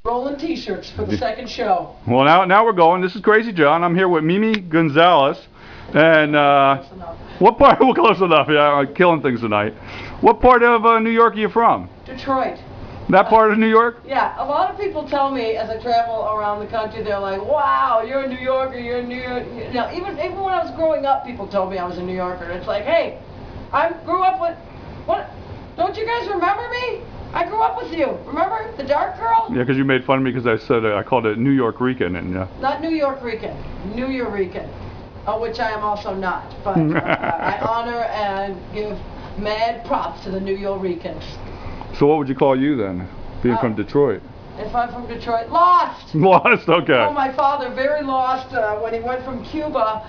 Rolling T-shirts for the second show. Well, now we're going. This is Crazy John. I'm here with Mimi Gonzalez. And what part? We're close enough. Yeah, I'm killing things tonight. What part of New York are you from? Detroit. That part of New York? Yeah, a lot of people tell me as I travel around the country, they're like, "Wow, you're a New Yorker. You're a New York." You know, even when I was growing up, people told me I was a New Yorker. It's like, hey, I grew up with what? Don't you guys remember me? I grew up with you. Remember the dark girl? Yeah, because you made fun of me because I said I called it New York Rican, and Not New York Rican, New Yorican, which I am also not. But I honor and give mad props to the New Yoricans. So what would you call you then, being from Detroit? If I'm from Detroit, lost. Lost, okay. Oh, my father very lost when he went from Cuba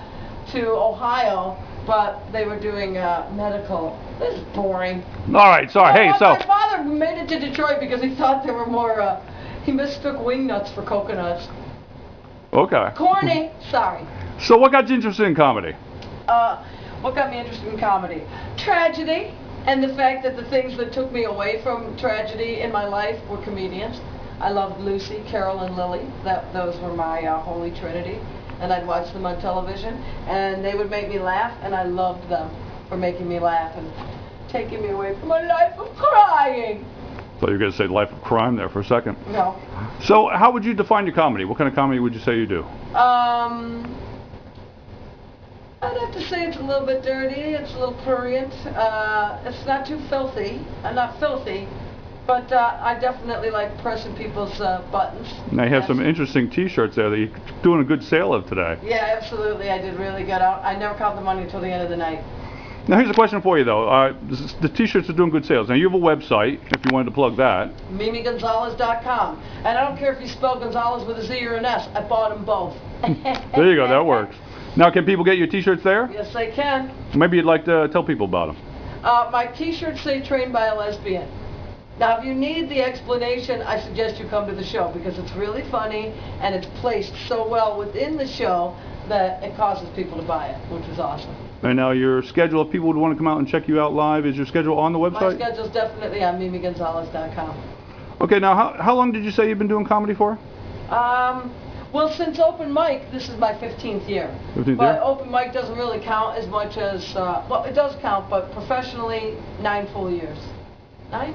to Ohio, but they were doing medical. This is boring. All right, sorry. Hey, so my father made it to Detroit because he thought there were more. He mistook wing nuts for coconuts. Okay. Corny. Sorry. So what got you interested in comedy? What got me interested in comedy? Tragedy, and the fact that the things that took me away from tragedy in my life were comedians. I loved Lucy, Carol, and Lily. Those were my holy trinity. And I'd watch them on television, and they would make me laugh, and I loved them for making me laugh and taking me away from a life of crying. So you're going to say life of crime there for a second. No. So how would you define your comedy? What kind of comedy would you say you do? I'd have to say it's a little bit dirty, it's a little prurient, it's not too filthy, not filthy, but I definitely like pressing people's buttons. Now you have some interesting T-shirts there that you're doing a good sale of today. Yeah, absolutely, I did really good. I never count the money until the end of the night. Now here's a question for you though. The T-shirts are doing good sales. Now you have a website, if you wanted to plug that. MimiGonzalez.com. And I don't care if you spell Gonzalez with a Z or an S, I bought them both. There you go, that works. Now can people get your T-shirts there? Yes, they can. Maybe you'd like to tell people about them. My T-shirts say trained by a lesbian. Now, if you need the explanation, I suggest you come to the show because it's really funny and it's placed so well within the show that it causes people to buy it, which is awesome. And now your schedule, if people would want to come out and check you out live, is your schedule on the website? My schedule's definitely on MimiGonzalez.com. Okay, now how long did you say you've been doing comedy for? Well, since open mic, this is my 15th year. 15th but year? Open mic doesn't really count as much as, well, it does count, but professionally, 9 full years. 9?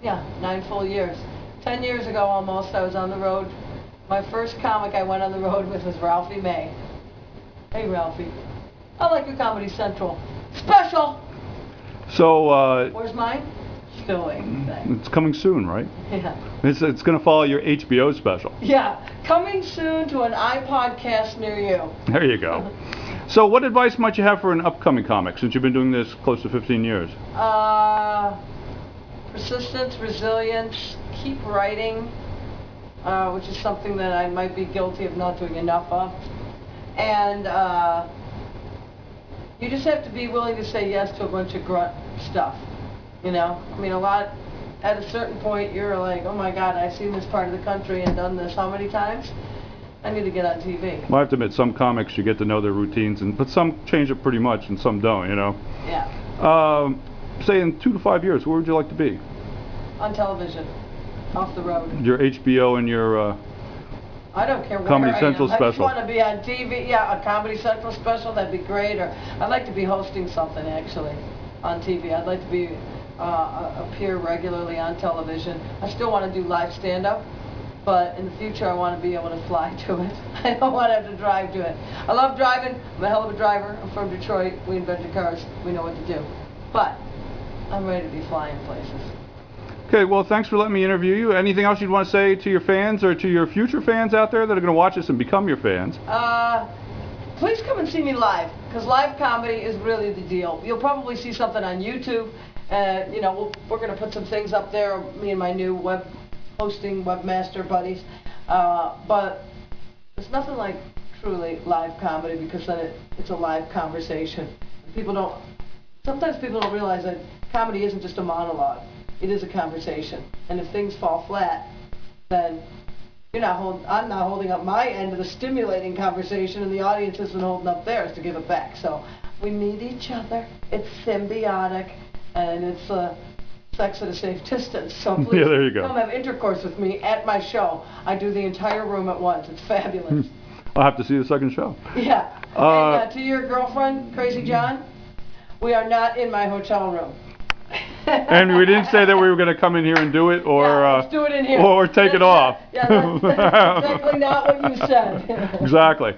Yeah, 9 full years. 10 years ago almost, I was on the road. My first comic I went on the road with was Ralphie May. Hey, Ralphie. I like your Comedy Central. Special! So, where's mine? it's coming soon, right? Yeah. It's going to follow your HBO special. Yeah, coming soon to an iPodcast near you. There you go. So what advice might you have for an upcoming comic since you've been doing this close to 15 years? Persistence, resilience, keep writing, which is something that I might be guilty of not doing enough of. And you just have to be willing to say yes to a bunch of grunt stuff. You know, I mean, at a certain point, you're like, oh my God, I've seen this part of the country and done this how many times? I need to get on TV. Well, I have to admit, some comics you get to know their routines, but some change it pretty much and some don't, you know? Yeah. Say in 2 to 5 years, where would you like to be? On television, off the road. Your HBO and your I don't care where Comedy Central special. I just want to be on TV. Yeah, a Comedy Central special, that'd be great. Or I'd like to be hosting something actually on TV. I'd like to be appear regularly on television. I still want to do live stand-up, but in the future I want to be able to fly to it. I don't want to have to drive to it. I love driving. I'm a hell of a driver. I'm from Detroit. We invented cars. We know what to do. But I'm ready to be flying places. Okay, well, thanks for letting me interview you. Anything else you'd want to say to your fans or to your future fans out there that are going to watch this and become your fans? Please come and see me live, because live comedy is really the deal. You'll probably see something on YouTube. You know, we're going to put some things up there, me and my new web hosting webmaster buddies. But there's nothing like truly live comedy because then it's a live conversation. Sometimes people don't realize that comedy isn't just a monologue. It is a conversation. And if things fall flat, then I'm not holding up my end of the stimulating conversation, and the audience isn't holding up theirs to give it back. So we need each other. It's symbiotic, and it's sex at a safe distance. So please Yeah, there you go. come have intercourse with me at my show. I do the entire room at once. It's fabulous. I'll have to see the second show. Yeah. And to your girlfriend, Crazy John, we are not in my hotel room. And we didn't say that we were going to come in here and do it, or let's do it in here. or take it off. Yeah, that's exactly not what you said. Exactly.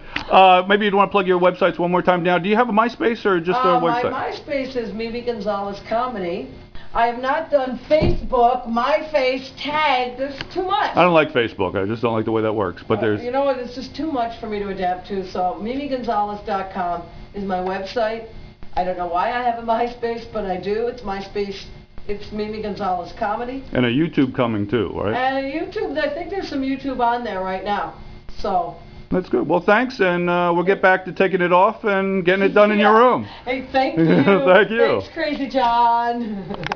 Maybe you'd want to plug your websites one more time. Now, do you have a MySpace or just a website? My MySpace is Mimi Gonzalez Comedy. I have not done Facebook, my face, tag. There's too much. I don't like Facebook. I just don't like the way that works. But there's. You know what? It's just too much for me to adapt to. So MimiGonzalez.com is my website. I don't know why I have a MySpace, but I do. It's MySpace. It's Mimi Gonzalez Comedy. And a YouTube coming too, right? And YouTube. I think there's some YouTube on there right now. So. That's good. Well, thanks, and we'll get back to taking it off and getting it done in your room. Hey, thank you. Thank you. Thanks, Crazy John.